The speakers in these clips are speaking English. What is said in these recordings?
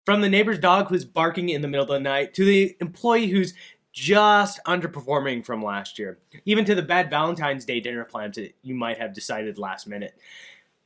From the neighbor's dog who's barking in the middle of the night, to the employee who's just underperforming from last year, even to the bad Valentine's Day dinner plans that you might have decided last minute.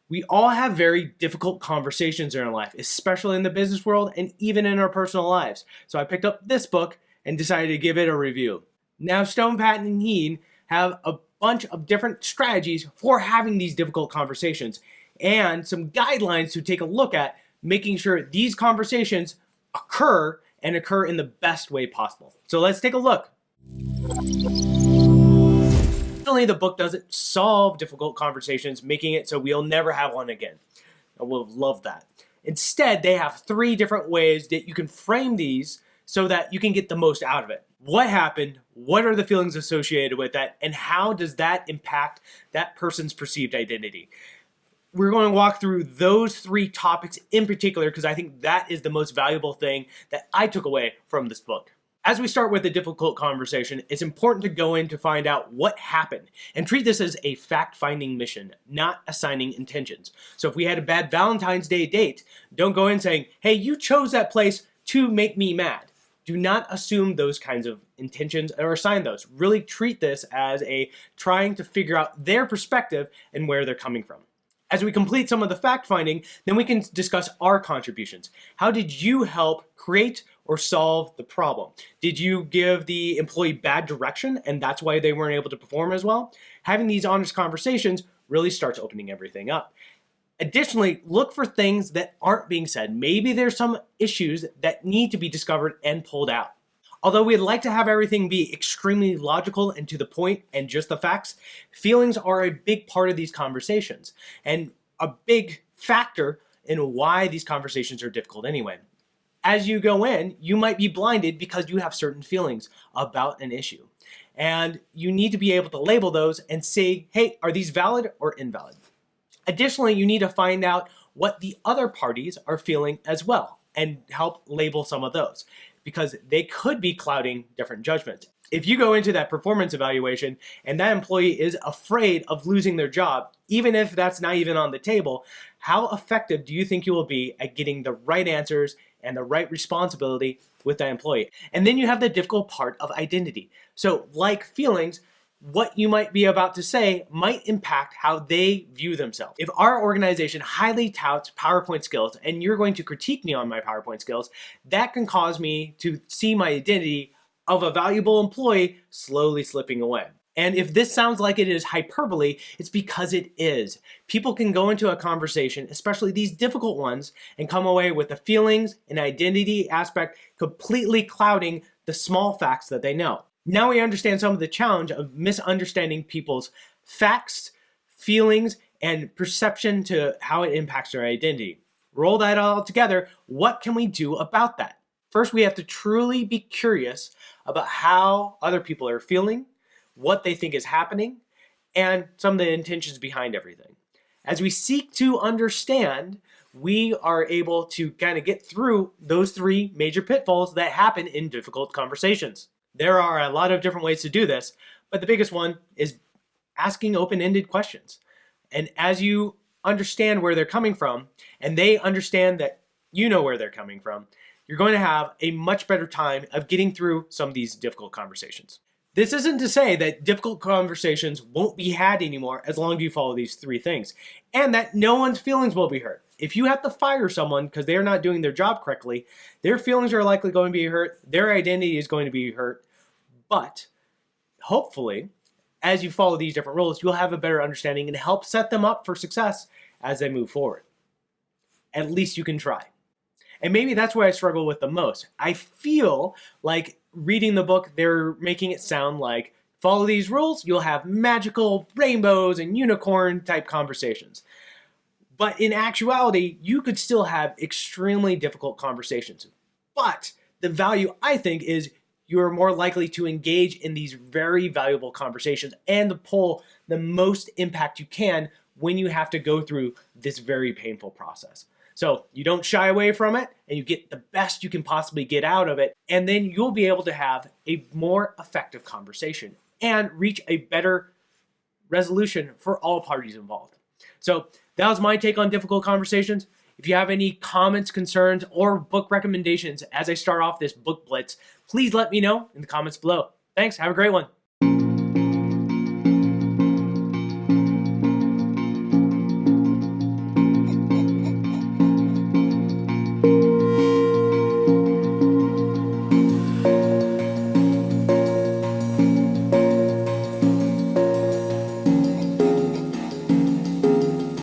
We all have very difficult conversations in our life, especially in the business world and even in our personal lives. So I picked up this book and decided to give it a review. Now, Stone, Patton, and Heen have a bunch of different strategies for having these difficult conversations and some guidelines to take a look at making sure these conversations occur and occur in the best way possible. So let's take a look. Certainly, the book doesn't solve difficult conversations, making it so we'll never have one again. I will love that. Instead, they have 3 different ways that you can frame these so that you can get the most out of it. What happened? What are the feelings associated with that? And how does that impact that person's perceived identity? We're going to walk through those 3 topics in particular because I think that is the most valuable thing that I took away from this book. As we start with a difficult conversation, it's important to go in to find out what happened and treat this as a fact-finding mission, not assigning intentions. So if we had a bad Valentine's Day date, don't go in saying, hey, you chose that place to make me mad. Do not assume those kinds of intentions or assign those. Really treat this as a trying to figure out their perspective and where they're coming from. As we complete some of the fact-finding, then we can discuss our contributions. How did you help create or solve the problem? Did you give the employee bad direction and that's why they weren't able to perform as well? Having these honest conversations really starts opening everything up. Additionally, look for things that aren't being said. Maybe there's some issues that need to be discovered and pulled out. Although we'd like to have everything be extremely logical and to the point and just the facts, feelings are a big part of these conversations and a big factor in why these conversations are difficult anyway. As you go in, you might be blinded because you have certain feelings about an issue. And you need to be able to label those and say, hey, are these valid or invalid? Additionally, you need to find out what the other parties are feeling as well and help label some of those, because they could be clouding different judgments. If you go into that performance evaluation and that employee is afraid of losing their job, even if that's not even on the table, how effective do you think you will be at getting the right answers and the right responsibility with that employee? And then you have the difficult part of identity. So like feelings, what you might be about to say might impact how they view themselves. If our organization highly touts PowerPoint skills and you're going to critique me on my PowerPoint skills, that can cause me to see my identity of a valuable employee slowly slipping away. And if this sounds like it is hyperbole, it's because it is. People can go into a conversation, especially these difficult ones, and come away with the feelings and identity aspect completely clouding the small facts that they know. Now we understand some of the challenge of misunderstanding people's facts, feelings, and perception to how it impacts their identity. Roll that all together. What can we do about that? First, we have to truly be curious about how other people are feeling, what they think is happening, and some of the intentions behind everything. As we seek to understand, we are able to kind of get through those 3 major pitfalls that happen in difficult conversations. There are a lot of different ways to do this, but the biggest one is asking open-ended questions. And as you understand where they're coming from, and they understand that you know where they're coming from, you're going to have a much better time of getting through some of these difficult conversations. This isn't to say that difficult conversations won't be had anymore as long as you follow these 3 things, and that no one's feelings will be hurt. If you have to fire someone because they're not doing their job correctly, their feelings are likely going to be hurt, their identity is going to be hurt, but hopefully, as you follow these different rules, you'll have a better understanding and help set them up for success as they move forward. At least you can try. And maybe that's where I struggle with the most. I feel like reading the book, they're making it sound like follow these rules, you'll have magical rainbows and unicorn type conversations. But in actuality, you could still have extremely difficult conversations. But the value, I think, is you're more likely to engage in these very valuable conversations and to pull the most impact you can when you have to go through this very painful process. So you don't shy away from it and you get the best you can possibly get out of it. And then you'll be able to have a more effective conversation and reach a better resolution for all parties involved. So that was my take on difficult conversations. If you have any comments, concerns, or book recommendations as I start off this book blitz, please let me know in the comments below. Thanks. Have a great one.